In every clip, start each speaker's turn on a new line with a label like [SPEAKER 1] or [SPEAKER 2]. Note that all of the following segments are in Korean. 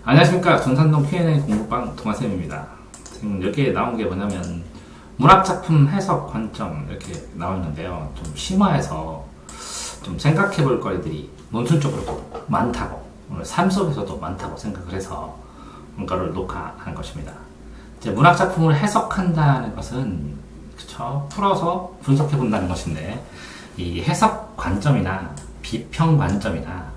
[SPEAKER 1] 안녕하십니까. 전산동 Q&A 공부방 동아쌤입니다. 지금 여기에 나온 게 뭐냐면 문학작품 해석 관점 이렇게 나와 있는데요. 좀 심화해서 좀 생각해 볼 거리들이 논술적으로도 많다고, 오늘 삶 속에서도 많다고 생각을 해서 뭔가를 녹화한 것입니다. 이제 문학작품을 해석한다는 것은 그쵸? 풀어서 분석해 본다는 것인데, 이 해석 관점이나 비평 관점이나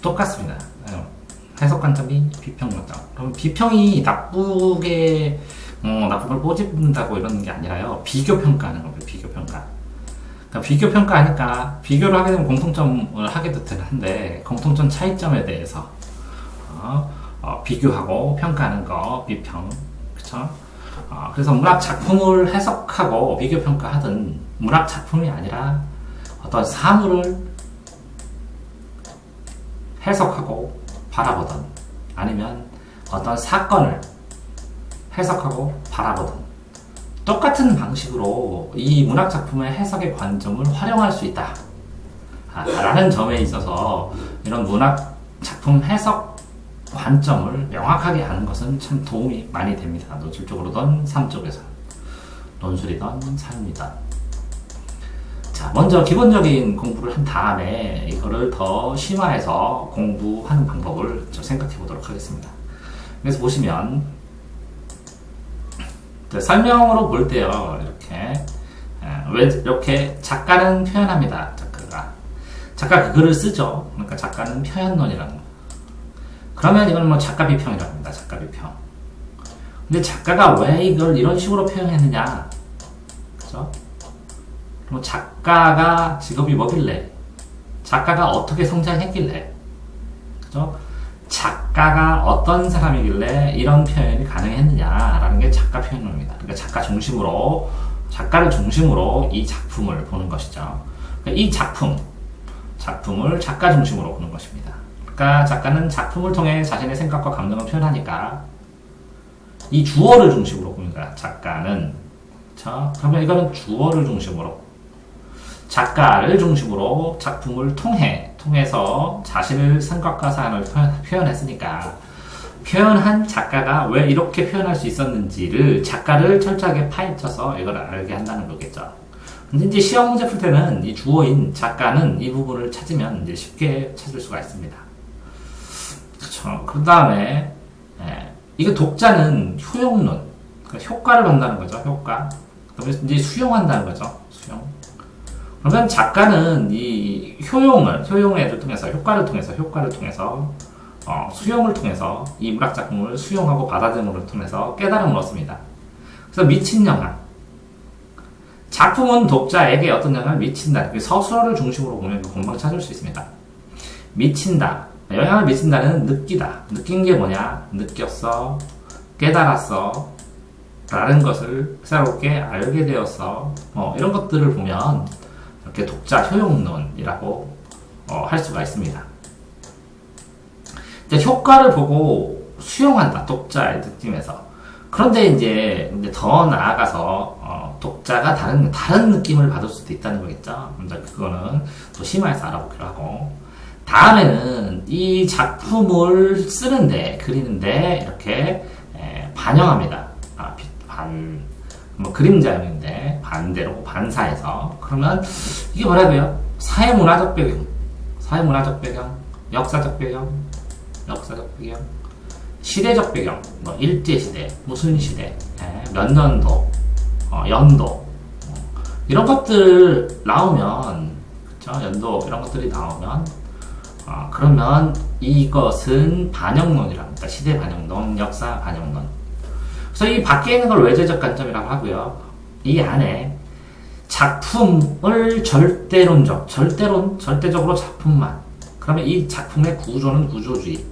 [SPEAKER 1] 똑같습니다. 해석 관점이 비평 관점. 그럼 비평이 나쁘게 나쁜 걸 꼬집는다고 이러는 게 아니라요. 비교 평가하는 겁니다. 비교 평가. 그러니까 비교 평가하니까 비교를 하게 되면 공통점을 하게 되는데, 공통점 차이점에 대해서 비교하고 평가하는 거 비평. 그쵸? 그래서 문학 작품을 해석하고 비교 평가하든, 문학 작품이 아니라 어떤 사물을 해석하고 바라보든, 아니면 어떤 사건을 해석하고 바라보든 똑같은 방식으로 이 문학 작품의 해석의 관점을 활용할 수 있다 라는 점에 있어서, 이런 문학 작품 해석 관점을 명확하게 아는 것은 참 도움이 많이 됩니다. 논술적으로든 삶 쪽에서, 논술이든 삶이든. 자, 먼저 기본적인 공부를 한 다음에 이거를 더 심화해서 공부하는 방법을 좀 생각해 보도록 하겠습니다. 그래서 보시면 설명으로 볼 때요, 왜 이렇게 작가는 표현합니다. 작가가 그 글을 쓰죠. 그러니까 작가는 표현론이라는 거예요. 그러면 이건 뭐 작가 비평이라고 합니다. 작가 비평. 근데 작가가 왜 이걸 이런 식으로 표현했느냐, 그죠? 그럼 작가가 직업이 뭐길래, 작가가 어떻게 성장했길래, 그죠? 작가가 어떤 사람이길래 이런 표현이 가능했느냐라는 게 작가 표현론입니다. 그러니까 작가를 중심으로 이 작품을 보는 것이죠. 그러니까 이 작품을 작가 중심으로 보는 것입니다. 그러니까 작가는 작품을 통해 자신의 생각과 감정을 표현하니까 이 주어를 중심으로 봅니다. 작가는. 그렇죠? 그러면 이거는 주어를 중심으로, 작가를 중심으로 작품을 통해서 자신의 생각과 사안을 표현했으니까, 표현한 작가가 왜 이렇게 표현할 수 있었는지를 작가를 철저하게 파헤쳐서 이걸 알게 한다는 거겠죠. 근데 이제 시험 문제 풀 때는 이 주어인 작가는 이 부분을 찾으면 이제 쉽게 찾을 수가 있습니다. 그렇죠. 그 다음에 이거 독자는 효용론, 그러니까 효과를 본다는 거죠. 효과. 그래서 이제 수용한다는 거죠. 수용. 그러면 작가는 이 효용을 통해서, 효과를 통해서, 수용을 통해서 이 문학 작품을 수용하고 받아들임을 통해서 깨달음을 얻습니다. 그래서 미친 영향. 작품은 독자에게 어떤 영향을 미친다. 서술어를 중심으로 보면 금방 찾을 수 있습니다. 미친다. 영향을 미친다는 느끼다. 느낀 게 뭐냐? 느꼈어. 깨달았어. 라는 것을 새롭게 알게 되었어. 이런 것들을 보면 이렇게 독자 효용론이라고 할 수가 있습니다. 이제 효과를 보고 수용한다. 독자의 느낌에서. 그런데 이제 더 나아가서 독자가 다른 느낌을 받을 수도 있다는 거겠죠. 그거는 또 심화해서 알아보기로 하고, 다음에는 이 작품을 쓰는데, 그리는데 이렇게 반영합니다. 그림자형인데 반대로 반사해서. 그러면 이게 뭐라고요? 사회문화적 배경, 역사적 배경, 시대적 배경, 일제시대, 무슨 시대, 몇 년도, 연도, 이런 것들 나오면, 그쵸? 연도, 이런 것들이 나오면, 그러면 이것은 반영론이라고 합니다. 시대 반영론, 역사 반영론. 그래서 이 밖에 있는 걸 외재적 관점이라고 하고요. 이 안에 작품을 절대적으로 작품만. 그러면 이 작품의 구조는 구조주의.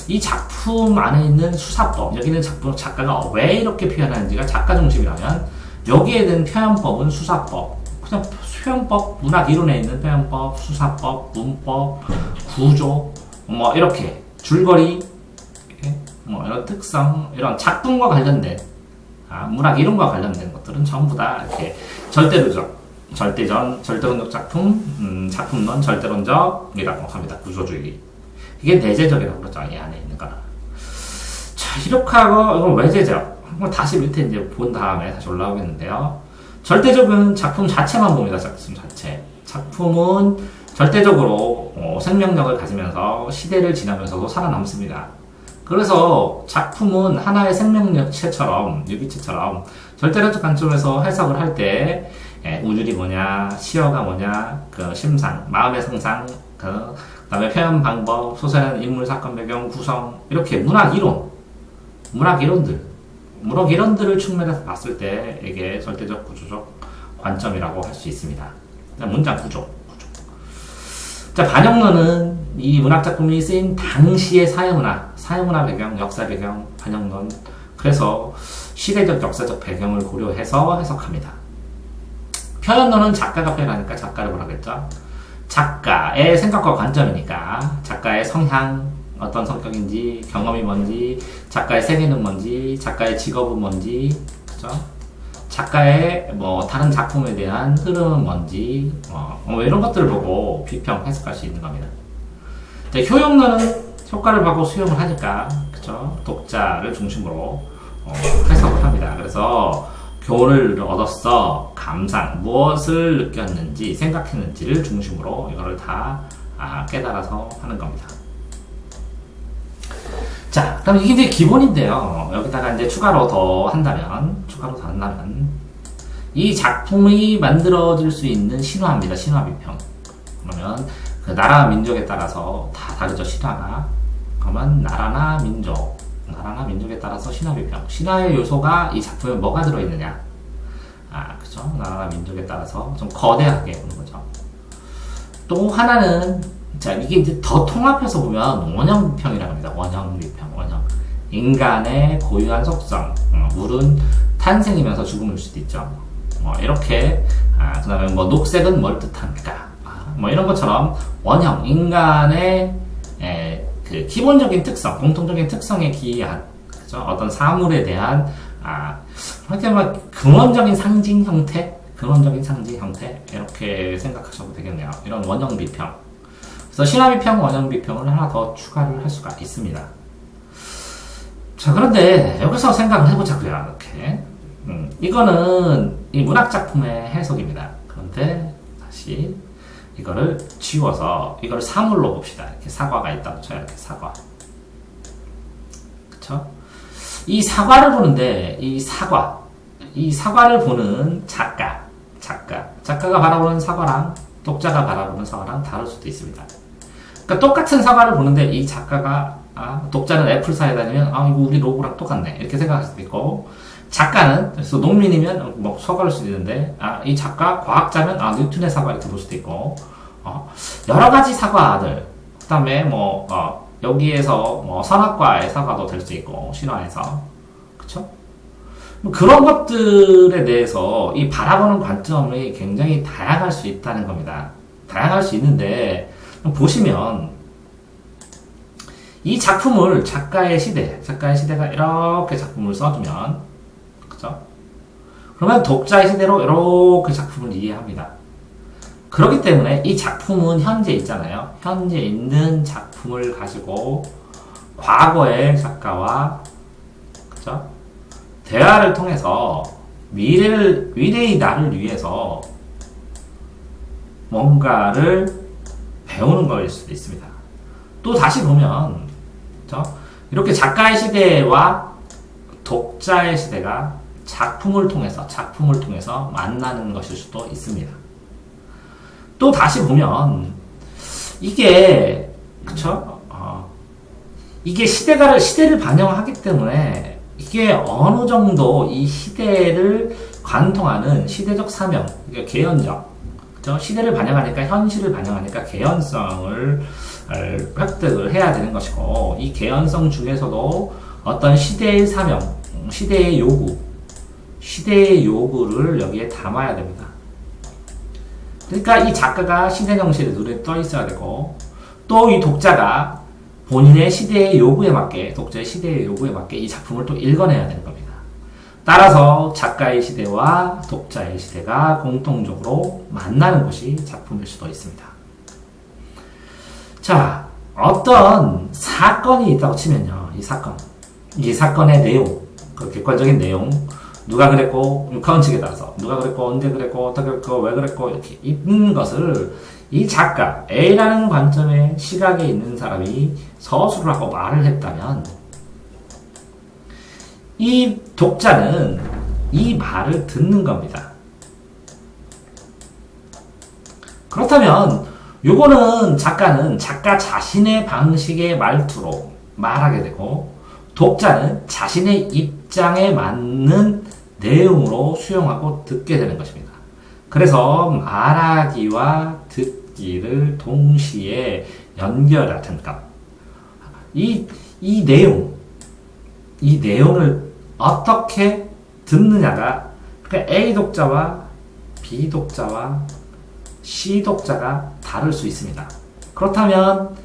[SPEAKER 1] 이 작품 안에 있는 수사법, 여기는 작가가 왜 이렇게 표현하는지가 작가 중심이라면, 여기에 있는 표현법은 수사법. 그냥 표현법, 문학 이론에 있는 표현법, 수사법, 문법, 구조, 이렇게 줄거리, 이런 특성, 이런 작품과 관련된, 문학 이론과 관련된 것들은 전부 다 이렇게 절대론적 작품, 작품론 절대론적이라고 합니다. 구조주의. 이게 내재적이라고 그러죠. 이 안에 있는 거는. 자, 이렇게하고 이건 외재적. 한번 다시 밑에 이제 본 다음에 다시 올라오겠는데요. 절대적은 작품 자체만 봅니다. 작품 자체. 작품은 절대적으로 생명력을 가지면서 시대를 지나면서도 살아남습니다. 그래서 작품은 하나의 생명력체처럼, 유기체처럼 절대적 관점에서 해석을 할 때 우주리 뭐냐, 시어가 뭐냐, 그 심상, 마음의 상상, 그 다음에 표현 방법, 소설에는 인물, 사건, 배경, 구성 이렇게 문학 이론들을 측면에서 봤을 때 이게 절대적 구조적 관점이라고 할 수 있습니다. 문장 구조. 자, 반영론은 이 문학작품이 쓰인 당시의 사회문화 배경, 역사 배경, 반영론. 그래서 시대적, 역사적 배경을 고려해서 해석합니다. 표현론은 작가가 표현하니까 작가를 뭐라 그랬죠? 작가의 생각과 관점이니까 작가의 성향, 어떤 성격인지, 경험이 뭔지, 작가의 세계는 뭔지, 작가의 직업은 뭔지, 그죠? 작가의 뭐 다른 작품에 대한 흐름은 뭔지, 이런 것들을 보고 비평, 해석할 수 있는 겁니다. 효용론은 효과를 받고 수용을 하니까, 그죠? 독자를 중심으로 해석을 합니다. 그래서 교훈을 얻었어, 감상, 무엇을 느꼈는지, 생각했는지를 중심으로 이거를 다 깨달아서 하는 겁니다. 자, 그럼 이게 이제 기본인데요. 여기다가 이제 추가로 더 한다면, 이 작품이 만들어질 수 있는 신화입니다. 신화 비평. 그러면 그 나라 민족에 따라서 다 다르죠, 신화가. 그러면 나라나 민족에 따라서 신화 비평. 신화의 요소가 이 작품에 뭐가 들어있느냐. 그죠? 나라나 민족에 따라서 좀 거대하게 보는 거죠. 또 하나는, 자, 이게 이제 더 통합해서 보면 원형 비평이라고 합니다. 원형 비평. 인간의 고유한 속성. 물은 탄생이면서 죽음일 수도 있죠. 이렇게, 그 다음에 뭐 녹색은 뭘 뜻합니까? 뭐 이런 것처럼 원형, 인간의 그 기본적인 특성, 공통적인 특성에 기이한, 그죠? 어떤 사물에 대한, 그렇게 뭐 근원적인 상징 형태, 이렇게 생각하셔도 되겠네요. 이런 원형 비평. 그래서 신화 비평, 원형 비평을 하나 더 추가를 할 수가 있습니다. 자, 그런데 여기서 생각을 해보자고요. 이렇게. 이거는 이 문학작품의 해석입니다. 그런데 다시 이거를 지워서 이걸 사물로 봅시다. 이렇게 사과가 있다고 쳐요. 이렇게 사과. 그쵸? 이 사과를 보는데 이 사과를 보는 작가가 바라보는 사과랑 독자가 바라보는 사과랑 다를 수도 있습니다. 그러니까 똑같은 사과를 보는데 이 작가가 독자는 애플사에 다니면 이거 우리 로고랑 똑같네 이렇게 생각할 수도 있고, 작가는 그래서 농민이면 뭐 사과일 수도 있는데 이 작가 과학자면 뉴턴의 사과 이렇게 볼 수도 있고, 여러 가지 사과들, 그다음에 뭐 여기에서 뭐 선악과의 사과도 될 수 있고 신화에서, 그쵸? 그런 것들에 대해서 이 바라보는 관점이 굉장히 다양할 수 있다는 겁니다. 다양할 수 있는데 보시면 이 작품을 작가의 시대가 이렇게 작품을 써주면, 그죠? 그러면 독자의 시대로 이렇게 작품을 이해합니다. 그렇기 때문에 이 작품은 현재 있잖아요. 현재 있는 작품을 가지고 과거의 작가와, 그죠? 대화를 통해서 미래의 나를 위해서 뭔가를 배우는 거일 수도 있습니다. 또 다시 보면, 그죠? 이렇게 작가의 시대와 독자의 시대가 작품을 통해서 만나는 것일 수도 있습니다. 또 다시 보면, 이게, 그쵸? 이게 시대를 반영하기 때문에, 이게 어느 정도 이 시대를 관통하는 시대적 사명, 개연적, 그쵸? 시대를 반영하니까, 현실을 반영하니까 개연성을 획득을 해야 되는 것이고, 이 개연성 중에서도 어떤 시대의 사명, 시대의 요구를 여기에 담아야 됩니다. 그러니까 이 작가가 시대 정신에 눈에 떠 있어야 되고, 또 이 독자가 본인의 시대의 요구에 맞게, 독자의 시대의 요구에 맞게 이 작품을 또 읽어내야 되는 겁니다. 따라서 작가의 시대와 독자의 시대가 공통적으로 만나는 것이 작품일 수도 있습니다. 자, 어떤 사건이 있다고 치면요. 이 사건의 내용, 그 객관적인 내용, 누가 그랬고, 육하원 측에 따라서 누가 그랬고, 언제 그랬고, 어떻게 그랬고, 왜 그랬고 이렇게 있는 것을 이 작가 A라는 관점의 시각에 있는 사람이 서술을 하고 말을 했다면 이 독자는 이 말을 듣는 겁니다. 그렇다면 요거는 작가는 작가 자신의 방식의 말투로 말하게 되고 독자는 자신의 입장에 맞는 내용으로 수용하고 듣게 되는 것입니다. 그래서 말하기와 듣기를 동시에 연결하는 것. 이 내용을 어떻게 듣느냐가 그러니까 A 독자와 B 독자와 C 독자가 다를 수 있습니다. 그렇다면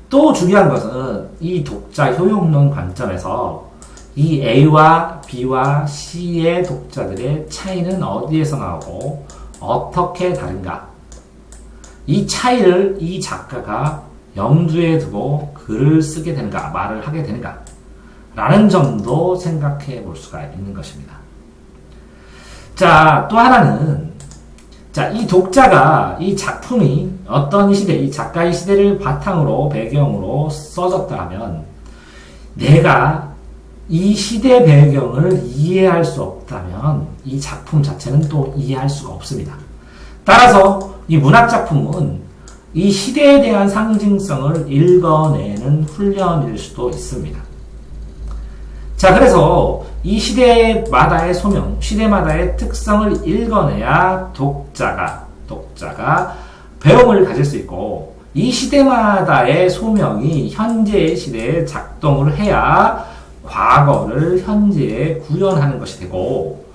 [SPEAKER 1] 또 중요한 것은 이 독자 효용론 관점에서 이 A와 B와 C의 독자들의 차이는 어디에서 나오고 어떻게 다른가? 이 차이를 이 작가가 염두에 두고 글을 쓰게 되는가, 말을 하게 되는가? 라는 점도 생각해 볼 수가 있는 것입니다. 자, 또 하나는 자, 이 독자가 이 작품이 어떤 시대, 이 작가의 시대를 바탕으로 배경으로 써졌다 하면 내가 이 시대 배경을 이해할 수 없다면 이 작품 자체는 또 이해할 수가 없습니다. 따라서 이 문학작품은 이 시대에 대한 상징성을 읽어내는 훈련일 수도 있습니다. 자, 그래서 이 시대마다의 소명, 시대마다의 특성을 읽어내야 독자가 배움을 가질 수 있고 이 시대마다의 소명이 현재의 시대에 작동을 해야 과거를 현재에 구현하는 것이 되고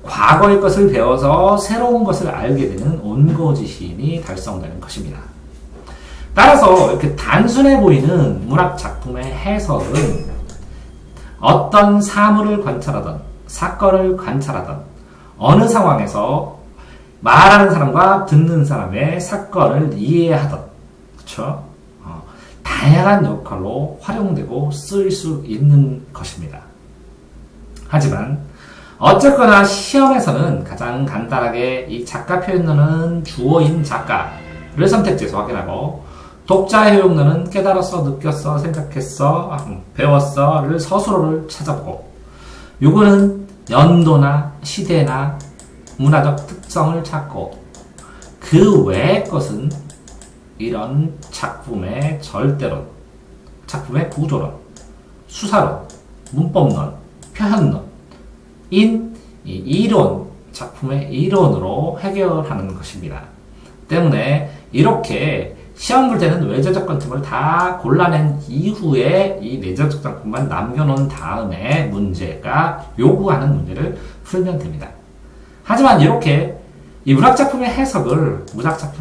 [SPEAKER 1] 과거의 것을 배워서 새로운 것을 알게 되는 온고지신이 달성되는 것입니다. 따라서 이렇게 단순해 보이는 문학 작품의 해석은 어떤 사물을 관찰하던 사건을 관찰하던 어느 상황에서 말하는 사람과 듣는 사람의 사건을 이해하던 그렇죠? 다양한 역할로 활용되고 쓰일 수 있는 것입니다. 하지만 어쨌거나 시험에서는 가장 간단하게 이 작가 표현론은 주어인 작가를 선택지에서 확인하고 독자 효용론은 깨달았어, 느꼈어, 생각했어, 배웠어를 서술어를 찾아보고 요거는 연도나 시대나 문화적 특성을 찾고 그 외의 것은 이런 작품의 절대론, 작품의 구조론, 수사론, 문법론, 표현론 인 이론, 작품의 이론으로 해결하는 것입니다. 때문에 이렇게 시험 볼 때는 외제적 관점을 다 골라낸 이후에 이 내재적 작품만 남겨놓은 다음에 문제가 요구하는 문제를 풀면 됩니다. 하지만 이렇게 이 문학작품의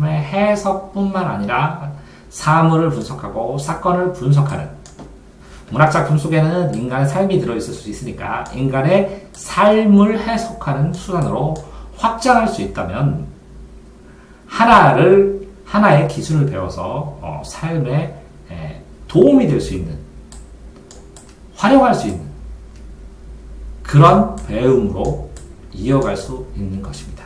[SPEAKER 1] 해석뿐만 아니라 사물을 분석하고 사건을 분석하는 문학작품 속에는 인간의 삶이 들어있을 수 있으니까 인간의 삶을 해석하는 수단으로 확장할 수 있다면 하나의 기술을 배워서 삶에 도움이 될 수 있는 활용할 수 있는 그런 배움으로 이어갈 수 있는 것입니다.